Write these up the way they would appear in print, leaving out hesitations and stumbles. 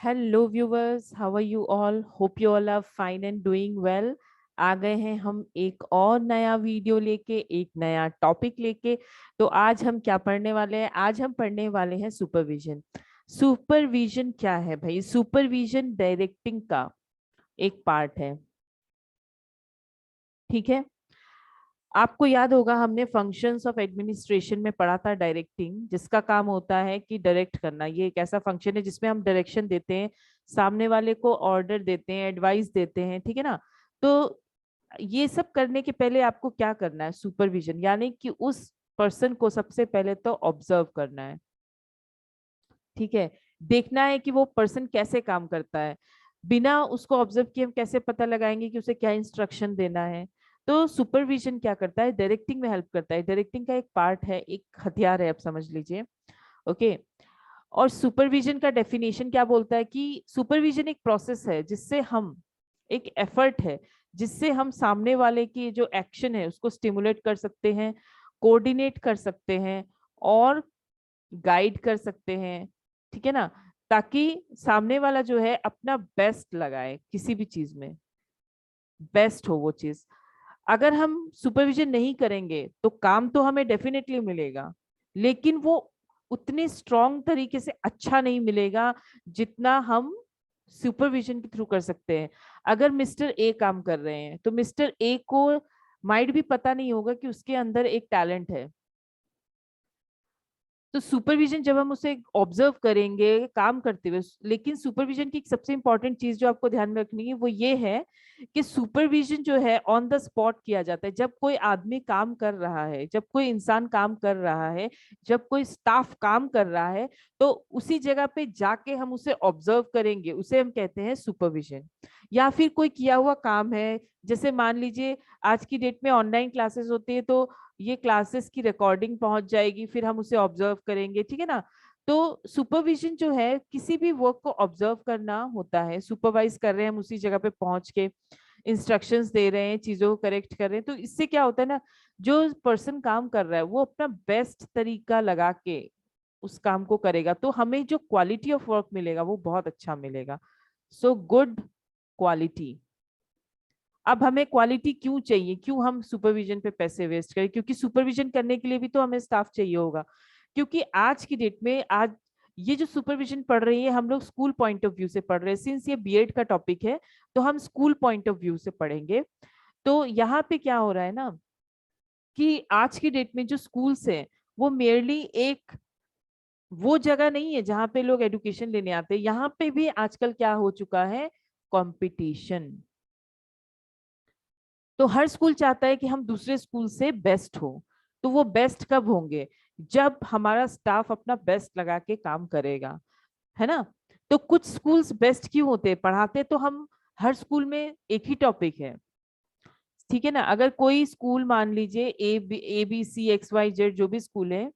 Hello viewers, how are you all? Hope you all are fine and doing well. आ गए हैं हम एक और नया वीडियो लेके, एक नया टॉपिक लेके। तो आज हम क्या पढ़ने वाले हैं? आज हम पढ़ने वाले हैं सुपरविजन। सुपरविजन क्या है भाई? सुपरविजन डायरेक्टिंग का एक पार्ट है। ठीक है। आपको याद होगा हमने फंक्शंस ऑफ एडमिनिस्ट्रेशन में पढ़ा था डायरेक्टिंग, जिसका काम होता है कि डायरेक्ट करना। ये एक ऐसा फंक्शन है जिसमें हम डायरेक्शन देते हैं, सामने वाले को ऑर्डर देते हैं, एडवाइस देते हैं। ठीक है ना? तो ये सब करने के पहले आपको क्या करना है? सुपरविजन, यानी कि उस पर्सन को सबसे पहले तो ऑब्जर्व करना है। ठीक है। देखना है कि वो पर्सन कैसे काम करता है। बिना उसको ऑब्जर्व किए हम कैसे पता लगाएंगे कि उसे क्या इंस्ट्रक्शन देना है? तो सुपरविजन क्या करता है? डायरेक्टिंग में हेल्प करता है। डायरेक्टिंग का एक पार्ट है, एक हथियार है, आप समझ लीजिए। ओके। और सुपरविजन का डेफिनेशन क्या बोलता है कि सुपरविजन एक प्रोसेस है जिससे हम, एक एफर्ट है जिससे हम सामने वाले की जो एक्शन है उसको स्टिमुलेट कर सकते हैं, कोऑर्डिनेट कर सकते हैं और गाइड कर सकते हैं। ठीक है ना? ताकि सामने वाला जो है अपना बेस्ट लगाए, किसी भी चीज में बेस्ट हो वो चीज। अगर हम सुपरविजन नहीं करेंगे तो काम तो हमें डेफिनेटली मिलेगा, लेकिन वो उतने स्ट्रॉन्ग तरीके से अच्छा नहीं मिलेगा जितना हम सुपरविजन के थ्रू कर सकते हैं। अगर मिस्टर ए काम कर रहे हैं तो मिस्टर ए को माइट भी पता नहीं होगा कि उसके अंदर एक टैलेंट है। तो सुपरविजन जब हम उसे ऑब्जर्व करेंगे काम करते हुए, लेकिन सुपरविजन की एक सबसे इंपॉर्टेंट चीज जो आपको ध्यान में रखनी है वो ये है कि सुपरविजन जो है ऑन द स्पॉट किया जाता है। जब कोई आदमी काम कर रहा है, जब कोई इंसान काम कर रहा है, जब कोई स्टाफ काम कर रहा है, तो उसी जगह पे जाके हम उसे ऑब्जर्व करेंगे, उसे हम कहते हैं सुपरविजन। या फिर कोई किया हुआ काम है, जैसे मान लीजिए आज की डेट में ऑनलाइन क्लासेस होती है, तो ये क्लासेस की रिकॉर्डिंग पहुंच जाएगी, फिर हम उसे ऑब्जर्व करेंगे। ठीक है ना? तो सुपरविजन जो है किसी भी वर्क को ऑब्जर्व करना होता है। सुपरवाइज कर रहे हैं हम, उसी जगह पे पहुंच के इंस्ट्रक्शंस दे रहे हैं, चीजों को करेक्ट कर रहे हैं। तो इससे क्या होता है ना, जो पर्सन काम कर रहा है वो अपना बेस्ट तरीका लगा के उस काम को करेगा, तो हमें जो क्वालिटी ऑफ वर्क मिलेगा वो बहुत अच्छा मिलेगा। So good quality. अब हमें क्वालिटी क्यों चाहिए? क्यों हम सुपरविजन पे पैसे वेस्ट करें? क्योंकि सुपरविजन करने के लिए भी तो हमें स्टाफ चाहिए होगा। क्योंकि आज की डेट में, आज ये जो सुपरविजन पढ़ रही है हम लोग स्कूल पॉइंट ऑफ व्यू से पढ़ रहे हैं। सिंस ये बीएड का टॉपिक है तो हम स्कूल पॉइंट ऑफ व्यू से पढ़ेंगे। तो यहाँ पे क्या हो रहा है ना कि आज की डेट में जो स्कूल्स हैं वो मेयरली एक वो जगह नहीं है जहाँ पे लोग एडुकेशन लेने आते हैं। यहाँ पे भी आजकल क्या हो चुका है? कंपटीशन। तो हर स्कूल चाहता है कि हम दूसरे स्कूल से बेस्ट हो। तो वो बेस्ट कब होंगे? जब हमारा स्टाफ अपना बेस्ट लगा के काम करेगा। है ना? तो कुछ स्कूल्स बेस्ट क्यों होते हैं? पढ़ाते तो हम हर स्कूल में एक ही टॉपिक है। ठीक है ना? अगर कोई स्कूल, मान लीजिए A B C X Y Z जो भी स्कूल है,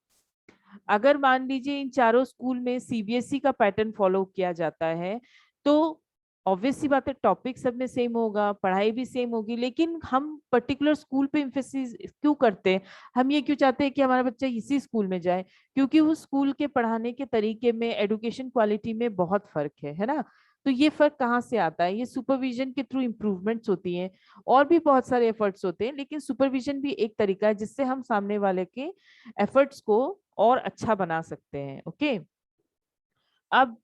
अगर मान लीजिए इन चारों स्कूल में सीबीएसई का पैटर्न फॉलो किया जाता है, तो ऑब्वियस सी बात है टॉपिक सब में सेम होगा, पढ़ाई भी सेम होगी। लेकिन हम पर्टिकुलर स्कूल पे इम्फेसिस क्यों करते हैं? हम ये क्यों चाहते हैं कि हमारा बच्चा इसी स्कूल में जाए? क्योंकि उस स्कूल के पढ़ाने के तरीके में, एडुकेशन क्वालिटी में बहुत फर्क है ना? तो ये फर्क कहाँ से आता है? ये सुपरविजन के थ्रू इम्प्रूवमेंट्स होती हैं। और भी बहुत सारे एफर्ट्स होते हैं, लेकिन सुपरविजन भी एक तरीका है जिससे हम सामने वाले के एफर्ट्स को और अच्छा बना सकते हैं। ओके। अब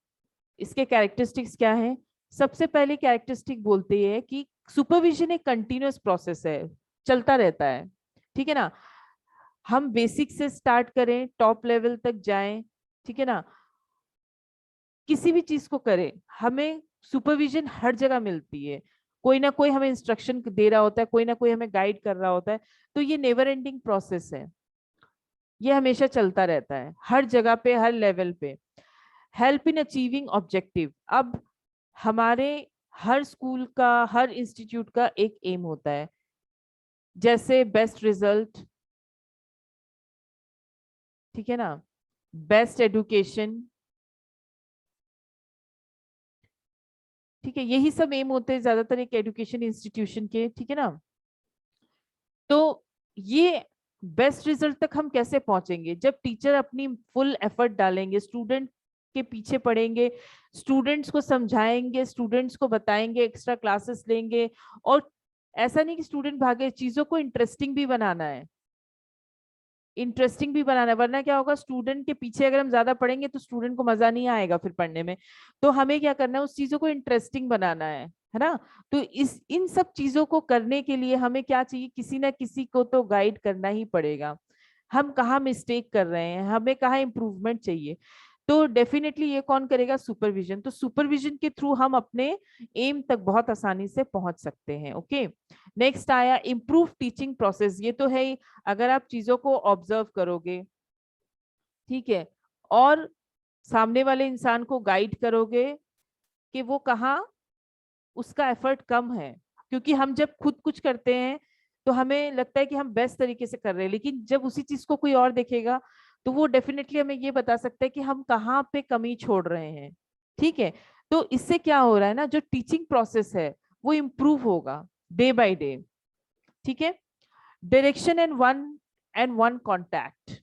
इसके कैरेक्टरिस्टिक्स क्या हैं? सबसे पहले कैरेक्टरिस्टिक बोलते हैं कि सुपरविजन एक कंटिन्यूअस प्रोसेस है, चलता रहता है। ठीक है ना? हम बेसिक से स्टार्ट करें, टॉप लेवल तक जाएं। ठीक है ना? किसी भी चीज को करें, हमें सुपरविजन हर जगह मिलती है। कोई ना कोई हमें इंस्ट्रक्शन दे रहा होता है, कोई ना कोई हमें गाइड कर रहा होता है। तो ये नेवर एंडिंग प्रोसेस है, ये हमेशा चलता रहता है, हर जगह पे, हर लेवल पे। Help in achieving objective. अब हमारे हर स्कूल का, हर इंस्टीट्यूट का एक एम होता है, जैसे बेस्ट रिजल्ट। ठीक है ना? Best education. ठीक है, यही सब एम होते हैं ज्यादातर एक एजुकेशन इंस्टीट्यूशन के। ठीक है ना? तो ये बेस्ट रिजल्ट तक हम कैसे पहुंचेंगे? जब टीचर अपनी फुल एफर्ट डालेंगे, स्टूडेंट के पीछे पड़ेंगे, स्टूडेंट्स को समझाएंगे, स्टूडेंट्स को बताएंगे, एक्स्ट्रा क्लासेस लेंगे। और ऐसा नहीं कि स्टूडेंट भागे, चीजों को इंटरेस्टिंग भी बनाना है, इंटरेस्टिंग भी बनाना है, वरना क्या होगा, स्टूडेंट के पीछे अगर हम ज्यादा पढ़ेंगे तो स्टूडेंट को मजा नहीं आएगा फिर पढ़ने में। तो हमें क्या करना है, उस चीजों को इंटरेस्टिंग बनाना है ना। तो इस इन सब चीजों को करने के लिए हमें क्या चाहिए, किसी ना किसी को तो गाइड करना ही पड़ेगा। हम कहाँ मिस्टेक कर रहे हैं, हमें कहाँ इम्प्रूवमेंट चाहिए, तो डेफिनेटली ये कौन करेगा, सुपरविजन। तो सुपरविजन के थ्रू हम अपने एम तक बहुत आसानी से पहुंच सकते हैं। ओके, नेक्स्ट आया इम्प्रूव टीचिंग प्रोसेस। ये तो है ही, अगर आप चीजों को ऑब्जर्व करोगे, ठीक है, और सामने वाले इंसान को गाइड करोगे कि वो कहाँ उसका एफर्ट कम है, क्योंकि हम जब खुद कुछ करते हैं तो हमें लगता है कि हम बेस्ट तरीके से कर रहे हैं, लेकिन जब उसी चीज को कोई और देखेगा तो वो डेफिनेटली हमें ये बता सकता है कि हम कहाँ पे कमी छोड़ रहे हैं। ठीक है, तो इससे क्या हो रहा है ना, जो टीचिंग प्रोसेस है वो इम्प्रूव होगा डे बाय डे। ठीक है, डायरेक्शन एंड वन कॉन्टैक्ट।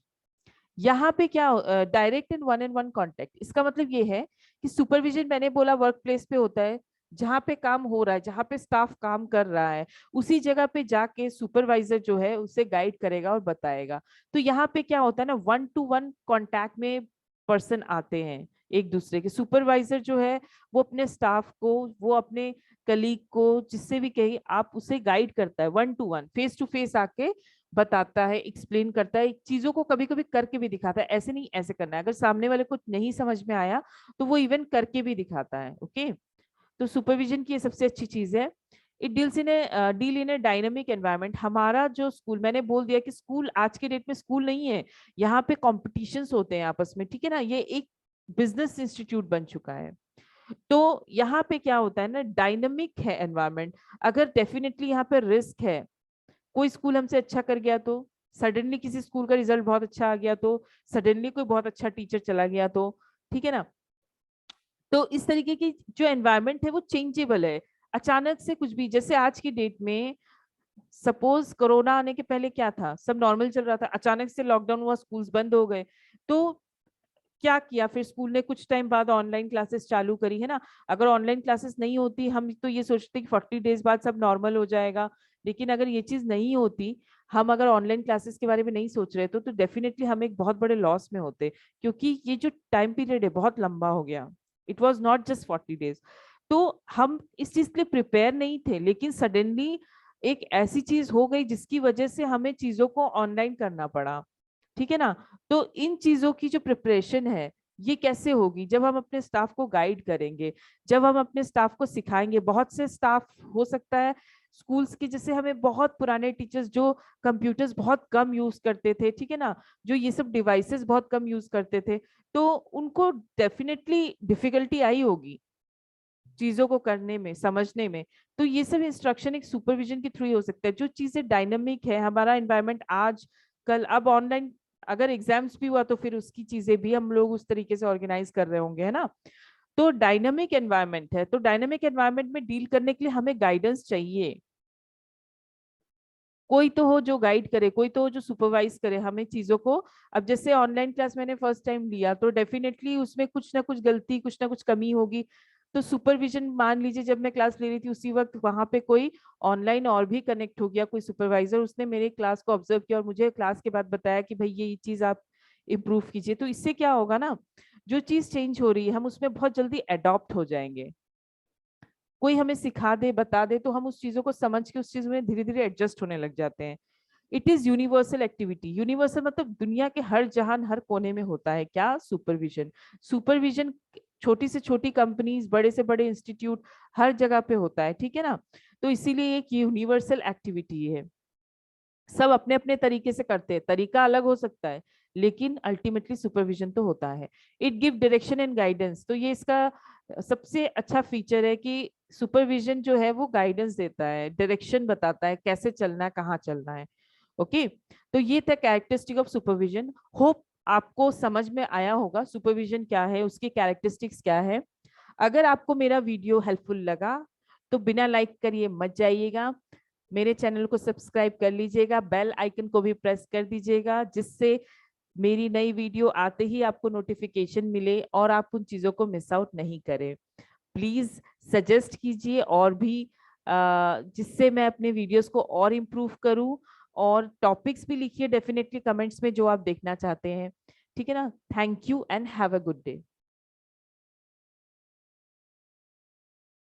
यहाँ पे क्या, डायरेक्ट एंड वन कॉन्टेक्ट, इसका मतलब ये है कि सुपरविजन मैंने बोला वर्क प्लेस पे होता है, जहाँ पे काम हो रहा है, जहाँ पे स्टाफ काम कर रहा है, उसी जगह पे जाके सुपरवाइजर जो है उसे गाइड करेगा और बताएगा। तो यहाँ पे क्या होता है ना, 1-to-1 कांटेक्ट में पर्सन आते हैं एक दूसरे के। सुपरवाइजर जो है वो अपने स्टाफ को, वो अपने कलीग को, जिससे भी कहीं आप उसे गाइड करता है, 1-to-1 फेस टू फेस आके बताता है, एक्सप्लेन करता है, चीजों को कभी कभी करके भी दिखाता है, ऐसे नहीं ऐसे करना है, अगर सामने वाले को नहीं समझ में आया तो वो इवन करके भी दिखाता है। ओके, तो सुपरविजन की ये सबसे अच्छी चीज है। It deal in A dynamic environment. हमारा जो स्कूल, मैंने बोल दिया कि स्कूल आज के डेट में स्कूल नहीं है, यहाँ पे कॉम्पिटिशन्स होते हैं आपस में, ठीक है ना, ये एक बिजनेस इंस्टीट्यूट बन चुका है। तो यहाँ पे क्या होता है ना, डायनेमिक है एनवायरनमेंट। अगर डेफिनेटली यहाँ पे रिस्क है, कोई स्कूल हमसे अच्छा कर गया तो, सडनली किसी स्कूल का रिजल्ट बहुत अच्छा आ गया तो, सडनली कोई बहुत अच्छा टीचर चला गया तो, ठीक है ना। तो इस तरीके की जो एनवायरनमेंट है वो चेंजेबल है, अचानक से कुछ भी, जैसे आज की डेट में सपोज कोरोना आने के पहले क्या था, सब नॉर्मल चल रहा था, अचानक से लॉकडाउन हुआ, स्कूल्स बंद हो गए। तो क्या किया फिर स्कूल ने, कुछ टाइम बाद ऑनलाइन क्लासेस चालू करी, है ना। अगर ऑनलाइन क्लासेस नहीं होती, हम तो ये सोचते कि 40 डेज बाद सब नॉर्मल हो जाएगा, लेकिन अगर ये चीज नहीं होती, हम अगर ऑनलाइन क्लासेस के बारे में नहीं सोच रहे तो डेफिनेटली हम एक बहुत बड़े लॉस में होते, क्योंकि ये जो टाइम पीरियड है बहुत लंबा हो गया। It was not just 40 days. तो हम इस चीज के लिए प्रिपेयर नहीं थे, लेकिन सडनली एक ऐसी चीज हो गई जिसकी वजह से हमें चीजों को ऑनलाइन करना पड़ा, ठीक है ना। तो इन चीजों की जो प्रिपरेशन है ये कैसे होगी, जब हम अपने स्टाफ को गाइड करेंगे, जब हम अपने स्टाफ को सिखाएंगे। बहुत से स्टाफ हो सकता है स्कूल्स के, जैसे हमें बहुत पुराने टीचर्स जो कंप्यूटर्स बहुत कम यूज करते थे, ठीक है ना, जो ये सब डिवाइसेस बहुत कम यूज करते थे, तो उनको डेफिनेटली डिफिकल्टी आई होगी चीजों को करने में, समझने में। तो ये सब इंस्ट्रक्शन एक सुपरविजन के थ्रू ही हो सकता है। जो चीजें डायनामिक है, हमारा एनवायरनमेंट आज कल, अब ऑनलाइन अगर एग्जाम्स भी हुआ तो फिर उसकी चीजें भी हम लोग उस तरीके से ऑर्गेनाइज कर रहे होंगे, है ना। तो डायनामिक एनवायरनमेंट है, तो डायनामिक एनवायरनमेंट में डील करने के लिए हमें गाइडेंस चाहिए। कोई तो हो जो गाइड करे, कोई तो हो जो सुपरवाइज करे हमें चीजों को। अब जैसे ऑनलाइन क्लास मैंने फर्स्ट टाइम लिया तो डेफिनेटली उसमें कुछ ना कुछ गलती, कुछ ना कुछ कमी होगी। तो सुपरविजन, मान लीजिए जब मैं क्लास ले रही थी उसी वक्त वहां पे कोई ऑनलाइन और भी कनेक्ट हो गया, कोई सुपरवाइजर, उसने मेरे क्लास को ऑब्जर्व किया और मुझे क्लास के बाद बताया कि भाई ये चीज आप इम्प्रूव कीजिए। तो इससे क्या होगा ना, जो चीज चेंज हो रही है हम उसमें बहुत जल्दी अडॉप्ट हो जाएंगे। कोई हमें सिखा दे, बता दे, तो हम उस चीजों को समझ के उस चीज में धीरे धीरे एडजस्ट होने लग जाते हैं। It is universal activity. Universal मतलब दुनिया के हर जहान, हर कोने में होता है क्या, सुपरविजन। सुपरविजन छोटी से छोटी कंपनीज, बड़े से बड़े इंस्टीट्यूट, हर जगह पे होता है, ठीक है ना। तो इसीलिए एक यूनिवर्सल एक्टिविटी है, सब अपने अपने तरीके से करते हैं, तरीका अलग हो सकता है लेकिन अल्टीमेटली सुपरविजन तो होता है। It give direction and guidance. तो ये इसका सबसे अच्छा फीचर है कि सुपरविजन जो है वो गाइडेंस देता है, डायरेक्शन बताता है कैसे चलना है, कहाँ चलना है। ओके, तो ये था कैरेक्टरिस्टिक ऑफ सुपरविजन। होप आपको समझ में आया होगा सुपरविजन क्या है, उसकी कैरेक्टरिस्टिक्स क्या है। अगर आपको मेरा वीडियो हेल्पफुल लगा तो बिना लाइक करिए मत जाइएगा, मेरे चैनल को सब्सक्राइब कर लीजिएगा, बेल आइकन को भी प्रेस कर दीजिएगा, जिससे मेरी नई वीडियो आते ही आपको नोटिफिकेशन मिले और आप उन चीजों को मिस आउट नहीं करें। प्लीज सजेस्ट कीजिए और भी, जिससे मैं अपने वीडियोस को और इम्प्रूव करूं। और टॉपिक्स भी लिखिए डेफिनेटली कमेंट्स में जो आप देखना चाहते हैं। ठीक है ना? Thank you and have a good day.